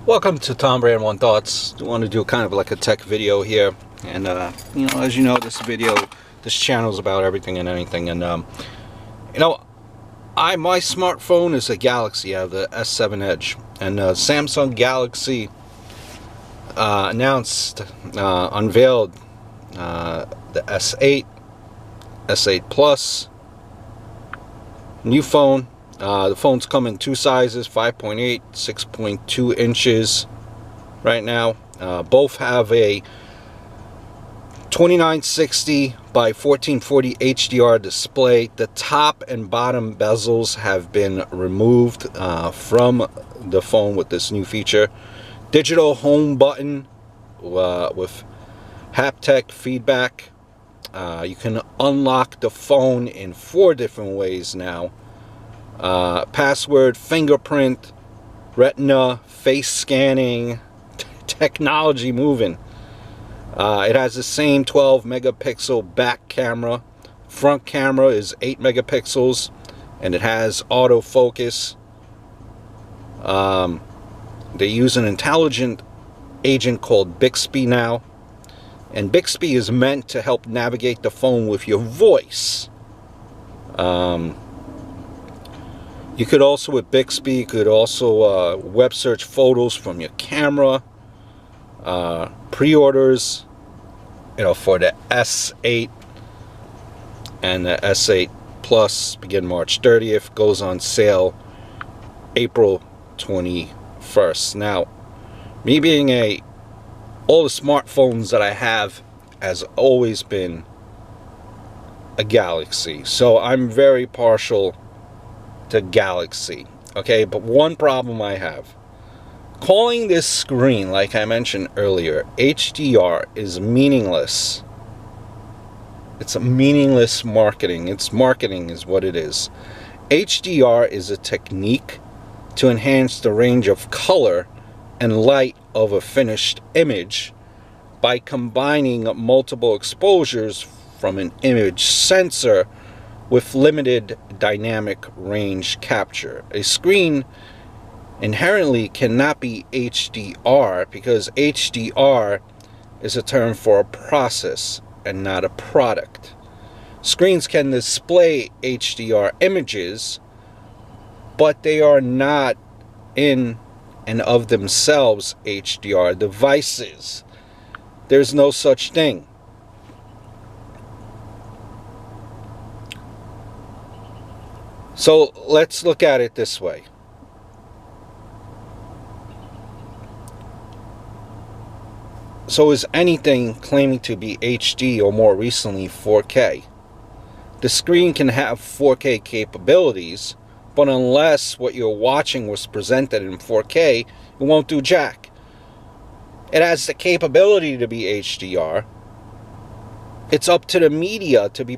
Welcome to Tom Brand One Thoughts. I want to do kind of like a tech video here, and as you know, this channel is about everything and anything. And my smartphone is a Galaxy. I have the S7 Edge, and Samsung Galaxy unveiled the S8, S8 Plus, new phone. The phones come in two sizes, 5.8, 6.2 inches right now. Both have a 2960 by 1440 HDR display. The top and bottom bezels have been removed from the phone with this new feature. Digital home button with haptic feedback. You can unlock the phone in 4 different ways now. Password, fingerprint, retina, face scanning, technology moving. It has the same 12 megapixel back camera. Front camera is 8 megapixels, and it has autofocus. They use an intelligent agent called Bixby now, and Bixby is meant to help navigate the phone with your voice. You could also, with Bixby, you could also web search photos from your camera. Pre-orders, for the S8 and the S8 Plus begin March 30th. Goes on sale April 21st. Now, me being all the smartphones that I have has always been a Galaxy, so I'm very partial to Galaxy. Okay, but one problem I have: calling this screen, like I mentioned earlier, HDR is meaningless. It's a meaningless marketing. It's marketing is what it is. HDR is a technique to enhance the range of color and light of a finished image by combining multiple exposures from an image sensor with limited dynamic range capture. A screen inherently cannot be HDR because HDR is a term for a process and not a product. Screens can display HDR images, but they are not in and of themselves HDR devices. There's no such thing. So let's look at it this way. So is anything claiming to be HD or more recently 4K? The screen can have 4K capabilities, but unless what you're watching was presented in 4K, it won't do jack. It has the capability to be HDR. It's up to the media to be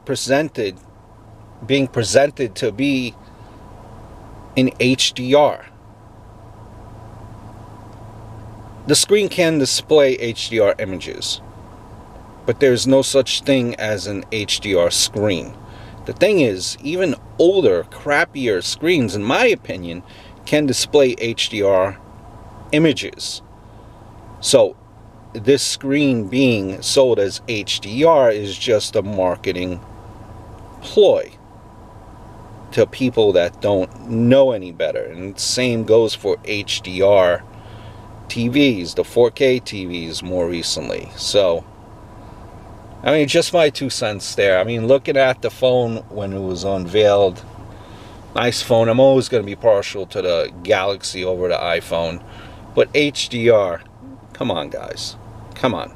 being presented to be in HDR. The screen can display HDR images, but there's no such thing as an HDR screen. The thing is, even older, crappier screens, in my opinion, can display HDR images. So this screen being sold as HDR is just a marketing ploy to people that don't know any better. And the same goes for HDR TVs, the 4K TVs more recently. So, just my 2 cents there. Looking at the phone when it was unveiled, nice phone. I'm always going to be partial to the Galaxy over the iPhone. But HDR, come on guys, come on.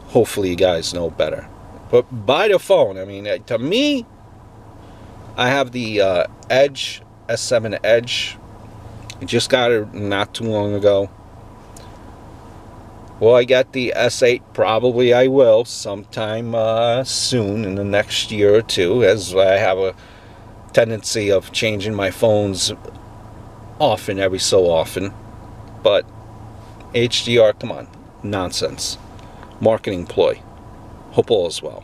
Hopefully you guys know better. But buy the phone. To me, I have the Edge, S7 Edge. I just got it not too long ago. Will I get the S8? Probably I will sometime soon, in the next year or two, as I have a tendency of changing my phones every so often. But HDR, come on, nonsense. Marketing ploy. Hope all is well.